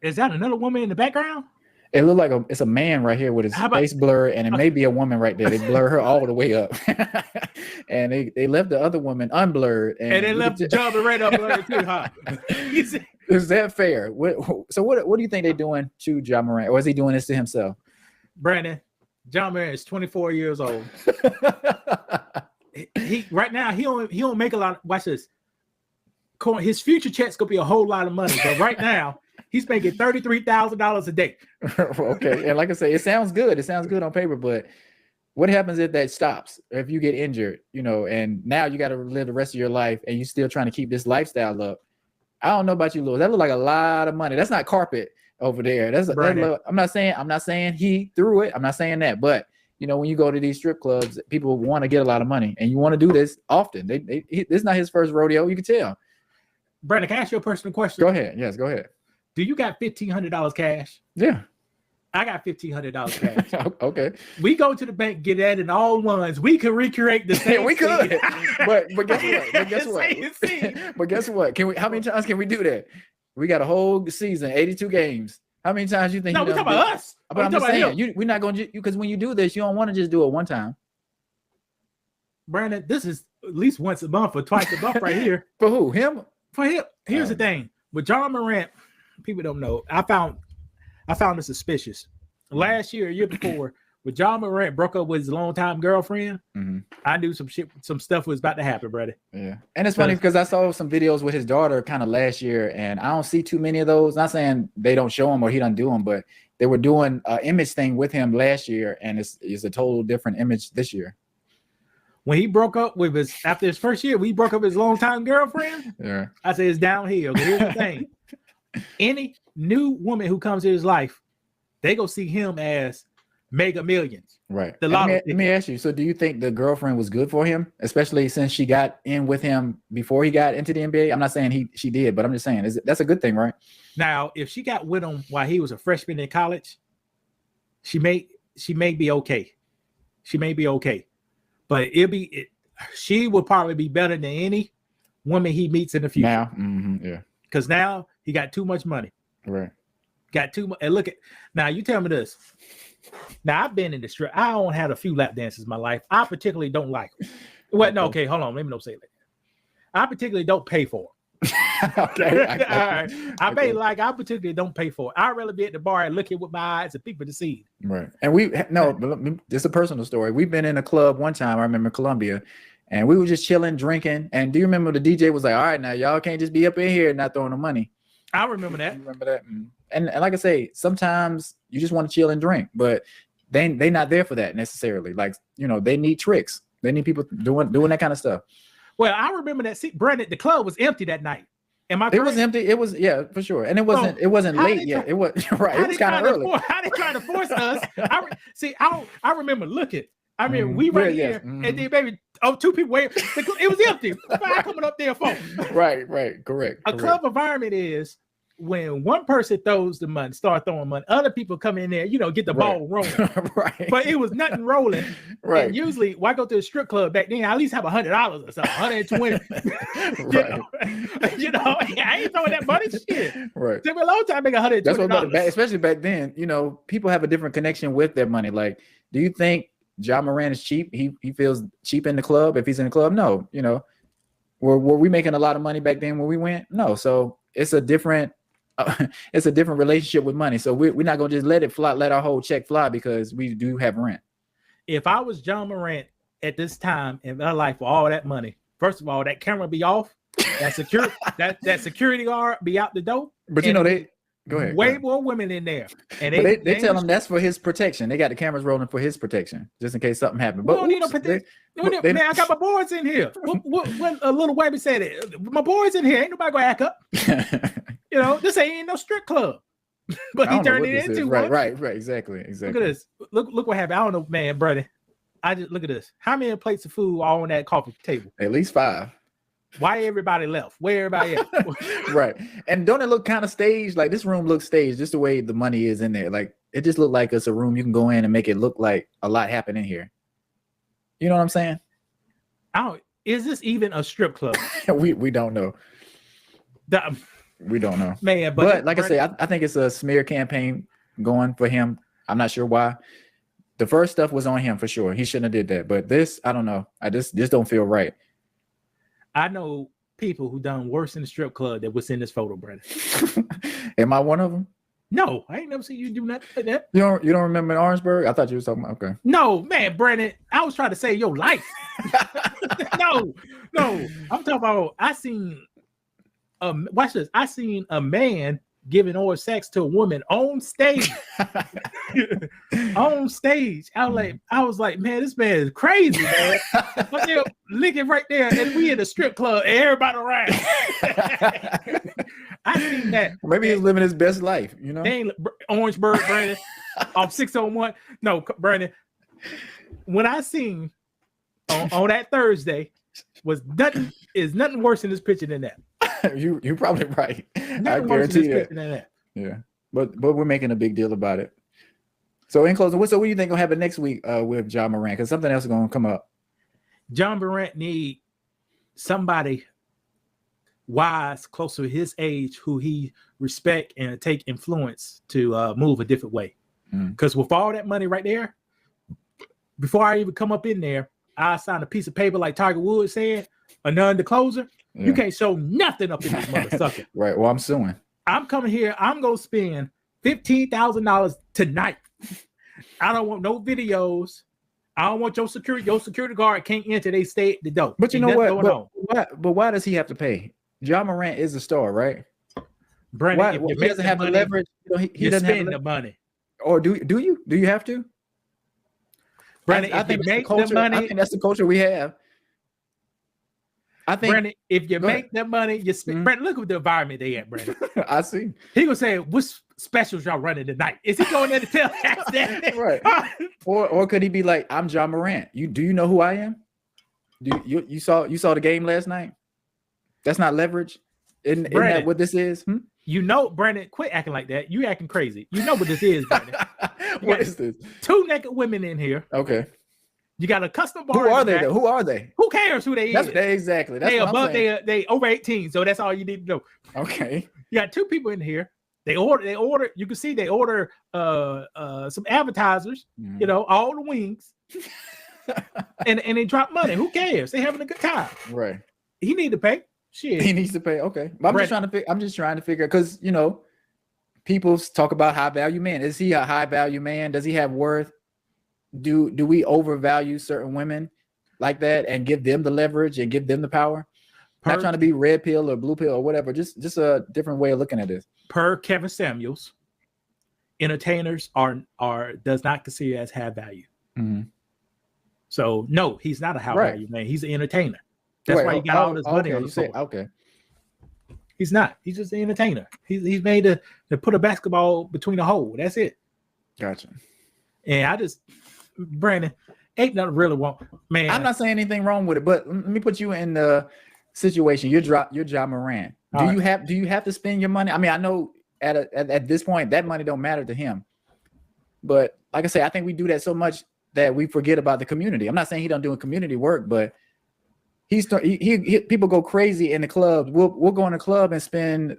Is that another woman in the background? It looked like it's a man right here with his face blurred, and it may be a woman right there. They blur her all the way up, and they left the other woman unblurred, and they left Ja Morant unblurred too, huh? Is that fair? What do you think they're doing to Ja Morant, or is he doing this to himself? Brandon, Ja Morant is 24 years old. he right now he don't make a lot. Watch this. His future check's gonna be a whole lot of money, but right now he's making $33,000 a day. Okay, and like I say, it sounds good. It sounds good on paper, but what happens if that stops? If you get injured, and now you got to live the rest of your life, and you're still trying to keep this lifestyle up? I don't know about you, Louis. That look like a lot of money. That's not carpet over there. I'm not saying he threw it. I'm not saying that, but when you go to these strip clubs, people want to get a lot of money, and you want to do this often. This is not his first rodeo. You can tell. Brandon, can I ask you a personal question? Go ahead. Yes, go ahead. Do you got $1,500 cash? Yeah. I got $1,500 cash. Okay. We go to the bank, get that in all ones. We could recreate the same. We could. but guess what? But guess what? How many times can we do that? We got a whole season, 82 games. How many times you think? No, we're talking about us. But I'm just saying, we're not going to, because when you do this, you don't want to just do it one time. Brandon, this is at least once a month or twice a month right here. For who? Him? For him. Here's the thing. With Ja Morant, people don't know. I found it suspicious. Last year, a year before, when Ja Morant broke up with his longtime girlfriend, I knew some stuff was about to happen, brother. Yeah. And it's funny because I saw some videos with his daughter kind of last year, and I don't see too many of those. Not saying they don't show him or he doesn't do them, but they were doing an image thing with him last year, and it's a total different image this year. When he broke up with after his first year, we broke up with his longtime girlfriend. Yeah. I said it's downhill. But here's the thing. Any new woman who comes in his life, they go see him as Mega Millions. Right. Let me ask you. So do you think the girlfriend was good for him, especially since she got in with him before he got into the NBA? I'm not saying she did, but I'm just saying that's a good thing, right? Now, if she got with him while he was a freshman in college, she may be okay. She may be okay. But she would probably be better than any woman he meets in the future. Now, yeah. Because now he got too much money. Right. Got too much. And look at now. You tell me this. Now I've been in the strip. I only had a few lap dances in my life. I particularly don't like them. Well, no, okay, hold on. Let me not say that. I particularly don't pay for them. Okay. All right. I particularly don't pay for it. I'd rather be at the bar and look at with my eyes and people to see. Right. And it's a personal story. We've been in a club one time, I remember Columbia, and we were just chilling, drinking. And do you remember the DJ was like, all right, now y'all can't just be up in here and not throwing no money. I remember that. You remember that? And like I say, sometimes you just want to chill and drink, but they not there for that necessarily. Like, they need tricks. They need people doing that kind of stuff. Well, I remember that. See, Brandon, the club was empty that night. Am I correct? It was empty. It was, yeah, for sure. And it wasn't late yet. It was right. It was kind of early. How they trying to force us? I remember looking. I mean, we right here, and then maybe two people wait. It was empty. Why coming up there for? Right. Correct. A club environment is when one person throws the money, start throwing money, other people come in there, get the ball rolling. Right. But it was nothing rolling. Right. And usually, when I go to a strip club back then, I at least have $100 or something, 120. I ain't throwing that money. Shit. Right. Took me a long time to make $120. That's what especially back then. People have a different connection with their money. Like, do you think Ja Morant is cheap? He feels cheap in the club if he's in the club? No. Were we making a lot of money back then when we went? No. So it's a different relationship with money. So we're not gonna just let it fly, let our whole check fly because we do have rent. If I was Ja Morant at this time in my life with all that money, first of all, that camera be off, that security guard be out the door. But they go ahead. Way more women in there, and they tell him that's for his protection. They got the cameras rolling for his protection, just in case something happened. But man, I got my boys in here. What a little webby said it. My boys in here. Ain't nobody gonna act up. This ain't no strip club. But he turned it into one. Right. Exactly. Look at this. Look what happened. I don't know, man, brother. I just look at this. How many plates of food are on that coffee table? At least 5. Why everybody left? Where everybody at? Right. And don't it look kind of staged? Like, this room looks staged, just the way the money is in there. Like, it just looked like it's a room you can go in and make it look like a lot happened in here. You know what I'm saying? Is this even a strip club? we don't know. We don't know, man. But like I say, I think it's a smear campaign going for him. I'm not sure why. The first stuff was on him for sure. He shouldn't have did that. But this, I don't know. This don't feel right. I know people who done worse in the strip club that was in this photo, brother. Am I one of them? No, I ain't never seen you do nothing like that. You don't remember in Orangeburg? I thought you was talking about. Okay. No, man, Brandon. I was trying to save your life. no. I'm talking about. Watch this. I seen a man giving oral sex to a woman on stage. On stage. I was like, man, this man is crazy, man. But they're licking right there, and we in the strip club, and everybody around. I seen that. Maybe he's living his best life, you know. They ain't Orangeburg, Brandon, off 601. No, Brandon. When I seen on that Thursday is nothing worse in this picture than that. You're probably right. Nothing I guarantee that. Yeah, but we're making a big deal about it. So in closing, what do you think will happen next week with Ja Morant? Because something else is going to come up. Ja Morant need somebody wise, close to his age, who he respect and take influence to move a different way. Because with all that money right there, before I even come up in there, I signed a piece of paper like Tiger Woods said, a non-disclosure. Yeah. You can't show nothing up in this motherfucker. Right. Well, I'm suing. I'm coming here. I'm gonna spend $15,000 tonight. I don't want no videos. I don't want your security guard can't enter. They stay at the door. But you know what? But why does he have to pay? Ja Morant is a star, right? Brandon, if he doesn't have the leverage. He doesn't have the money. Or do you? Do you have to? Brandon, I think that's the culture. I think that's the culture we have. I think, Brandon, if you make that money, you spend. Brandon, look at the environment they at, Brandon. I see. He gonna say, "What specials y'all running tonight?" Is he going there to tell that? Right. Or could he be like, "I'm Ja Morant. Do you know who I am? You saw the game last night? That's not leverage. Isn't that what this is? You know, Brandon, quit acting like that. You acting crazy. You know what this is, Brandon. What is this? 2 naked women in here. Okay. You got a custom bar. Who are they? Who are they? Who cares who they is? Exactly. That's they above. They over 18. So that's all you need to know. Okay. You got 2 people in here. They order. You can see they order some appetizers. You know, all the wings, and they drop money. Who cares? They having a good time. Right. He need to pay. Shit. He needs to pay. Okay. But I'm just trying to figure because people talk about high value man. Is he a high value man? Does he have worth? Do we overvalue certain women like that and give them the leverage and give them the power? Not trying to be red pill or blue pill or whatever. Just a different way of looking at this. Per Kevin Samuels, entertainers does not consider as high value. Mm-hmm. So no, he's not a high value man. He's an entertainer. That's why he got all this money on the floor. Okay. He's not. He's just an entertainer. He's made to put a basketball between the hole. That's it. Gotcha. And Brandon, ain't nothing really wrong, man. I'm not saying anything wrong with it, but let me put you in the situation. You're Ja Morant. Do you have to spend your money? I mean, I know at this point that money don't matter to him, but like I say, I think we do that so much that we forget about the community. I'm not saying he don't do community work, but people go crazy in the clubs. We'll go in the club and spend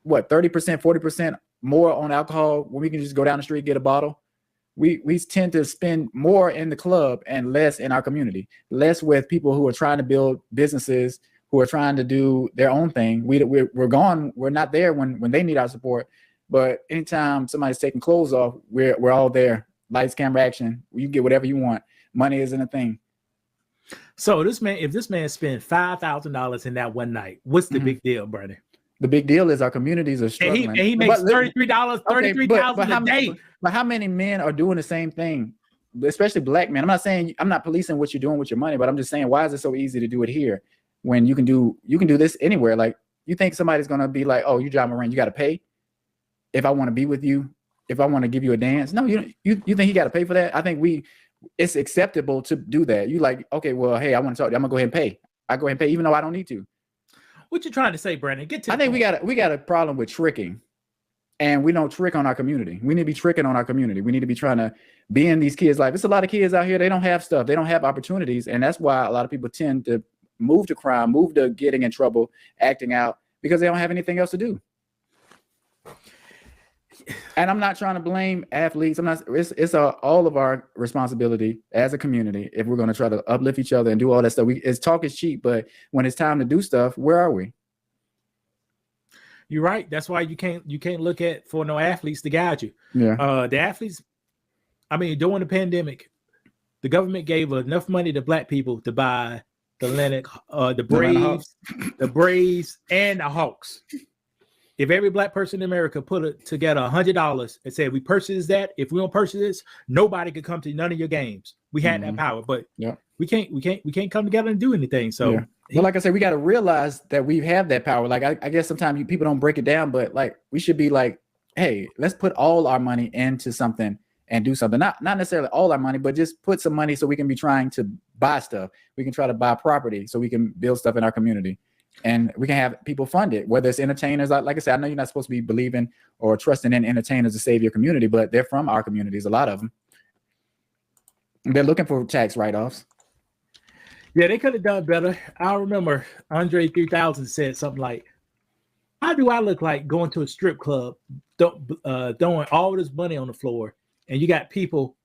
what 30%, 40% more on alcohol when we can just go down the street and get a bottle. We tend to spend more in the club and less in our community, less with people who are trying to build businesses, who are trying to do their own thing. We're gone. We're not there when they need our support. But anytime somebody's taking clothes off, we're all there. Lights, camera, action. You get whatever you want. Money isn't a thing. So if this man spent $5,000 in that one night, what's the big deal, Brandon? The big deal is our communities are struggling. And he makes $33,000 a day. But how many men are doing the same thing? Especially black men. I'm not policing what you're doing with your money, but I'm just saying, why is it so easy to do it here when you can do this anywhere? Like, you think somebody's gonna be like, "Oh, you Ja Morant, you got to pay if I want to be with you, if I want to give you a dance"? No, you think he got to pay for that? I think it's acceptable to do that. You like, okay, well, hey, I want to talk. I'm gonna go ahead and pay. I go ahead and pay, even though I don't need to. What you trying to say, Brandon? I think we got a problem with tricking, and we don't trick on our community. We need to be tricking on our community. We need to be trying to be in these kids' life. It's a lot of kids out here. They don't have stuff. They don't have opportunities, and that's why a lot of people tend to move to crime, move to getting in trouble, acting out, because they don't have anything else to do. And I'm not trying to blame athletes. I'm not. It's all of our responsibility as a community if we're going to try to uplift each other and do all that stuff. Talk is cheap, but when it's time to do stuff, where are we? You're right. That's why you can't look at for no athletes to guide you. Yeah. The athletes. I mean, during the pandemic, the government gave enough money to black people to buy the the Braves, and the Hawks. If every black person in America put it together $100 and said, we purchase that, if we don't purchase this, nobody could come to none of your games. We had that power, but we can't come together and do anything. So, well, like I said, we got to realize that we have that power. Like I guess sometimes people don't break it down, but like we should be like, hey, let's put all our money into something and do something. Not necessarily all our money, but just put some money so we can be trying to buy stuff. We can try to buy property so we can build stuff in our community. And we can have people fund it, whether it's entertainers. Like I said, I know you're not supposed to be believing or trusting in entertainers to save your community, but they're from our communities, a lot of them. They're looking for tax write-offs. Yeah, they could have done better. I remember Andre 3000 said something like, how do I look like going to a strip club, throwing all this money on the floor, and you got people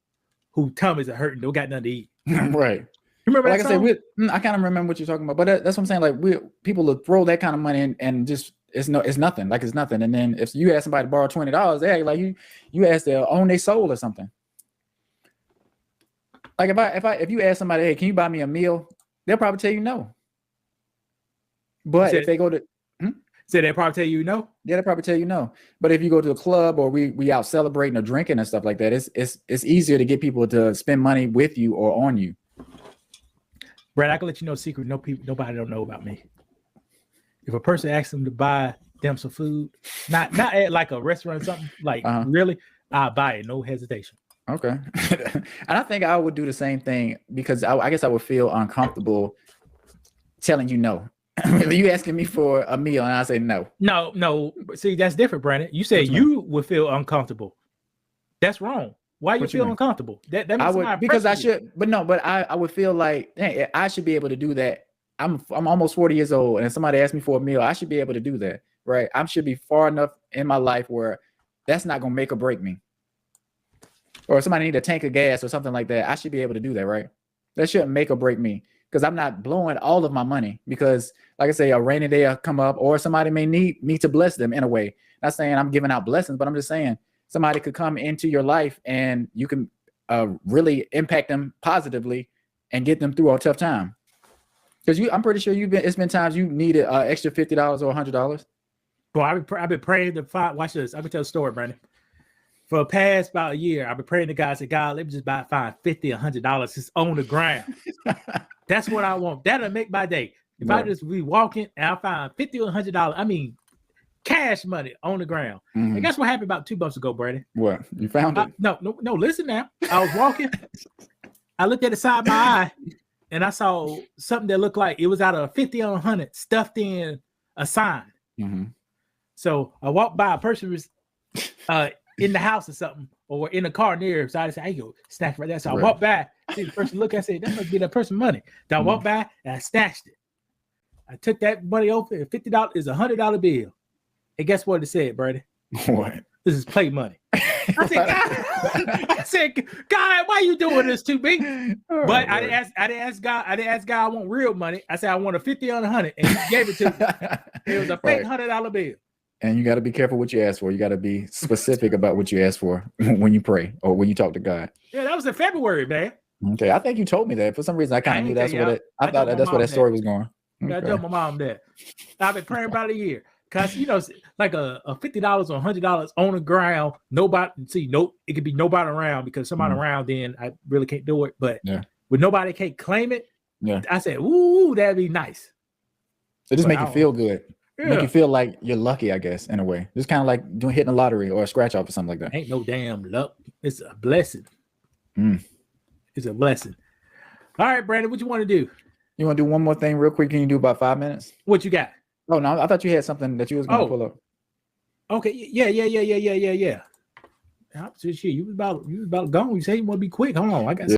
who tummies are hurting, don't got nothing to eat? Right. Remember like that I said, I kind of remember what you're talking about, but that's what I'm saying. Like people will throw that kind of money in and just it's nothing. Like it's nothing. And then if you ask somebody to borrow $20, they act like you ask to own their soul or something. Like if you ask somebody, hey, can you buy me a meal? They'll probably tell you no. But if they go to so they probably tell you no. Yeah, they probably tell you no. But if you go to a club or we out celebrating or drinking and stuff like that, it's easier to get people to spend money with you or on you. Brad, I can let you know a secret. Nobody don't know about me. If a person asks them to buy them some food, not at like a restaurant or something, like really, I'll buy it, no hesitation. Okay. And I think I would do the same thing because I guess I would feel uncomfortable telling you no. You asking me for a meal and I say no. No. See, that's different, Brandon. You said you would feel uncomfortable. That's wrong. Why you feel uncomfortable? That I would because I should, but I would feel like, hey, I should be able to do that. I'm almost 40 years old, and if somebody asks me for a meal, I should be able to do that, right? I should be far enough in my life where that's not gonna make or break me. Or if somebody need a tank of gas or something like that, I should be able to do that, right? That shouldn't make or break me because I'm not blowing all of my money because, like I say, a rainy day will come up or somebody may need me to bless them in a way. Not saying I'm giving out blessings, but I'm just saying somebody could come into your life and you can really impact them positively and get them through a tough time. Because I'm pretty sure it's been times you needed extra $50 or $100. Boy, I've been praying to find. Watch this. I can tell a story, Brandon. For the past about a year, I've been praying to God. I said, God, let me just find $50, $100 just on the ground. That's what I want. That'll make my day. If I just be walking and I find $50 or $100, I mean, cash money on the ground. And guess what happened about 2 months ago, Brandon? What? You found it? No. Listen now. I was walking. I looked at the side of my eye, and I saw something that looked like it was out of a 50 or 100 stuffed in a sign. So I walked by, a person was in the house or something, or in the car near. So I said, hey, yo, snatch right there. So I walked by, see the person look, I said, that must be that person money. So I walked by and I snatched it. I took that money over, and $50 is a $100 bill. And guess what it said, Brady? What? This is play money. I said, God, why are you doing this to me? But I didn't ask God. I want real money. I said I want a 50 on 100, and he gave it to me. It was a fake $100 bill. And you got to be careful what you ask for. You got to be specific about what you ask for when you pray or when you talk to God. Yeah, that was in February, man. Okay, I think you told me that. For some reason, I kind of knew that's what it. I thought that's where that story was going. Okay. I told my mom that. I've been praying about a year. Cause like a $50 or $100 on the ground, nobody it could be nobody around because somebody around, then I really can't do it. But when nobody can't claim it, I said, ooh, that'd be nice. It just make you feel good. Make you feel like you're lucky, I guess, in a way. It's kind of like hitting a lottery or a scratch off or something like that. Ain't no damn luck. It's a blessing. It's a blessing. All right, Brandon, what you want to do? You want to do one more thing real quick? Can you do about 5 minutes? What you got? Oh no, I thought you had something that you was gonna pull up. Okay, yeah. You was about gone. You say you want to be quick. Hold on, I got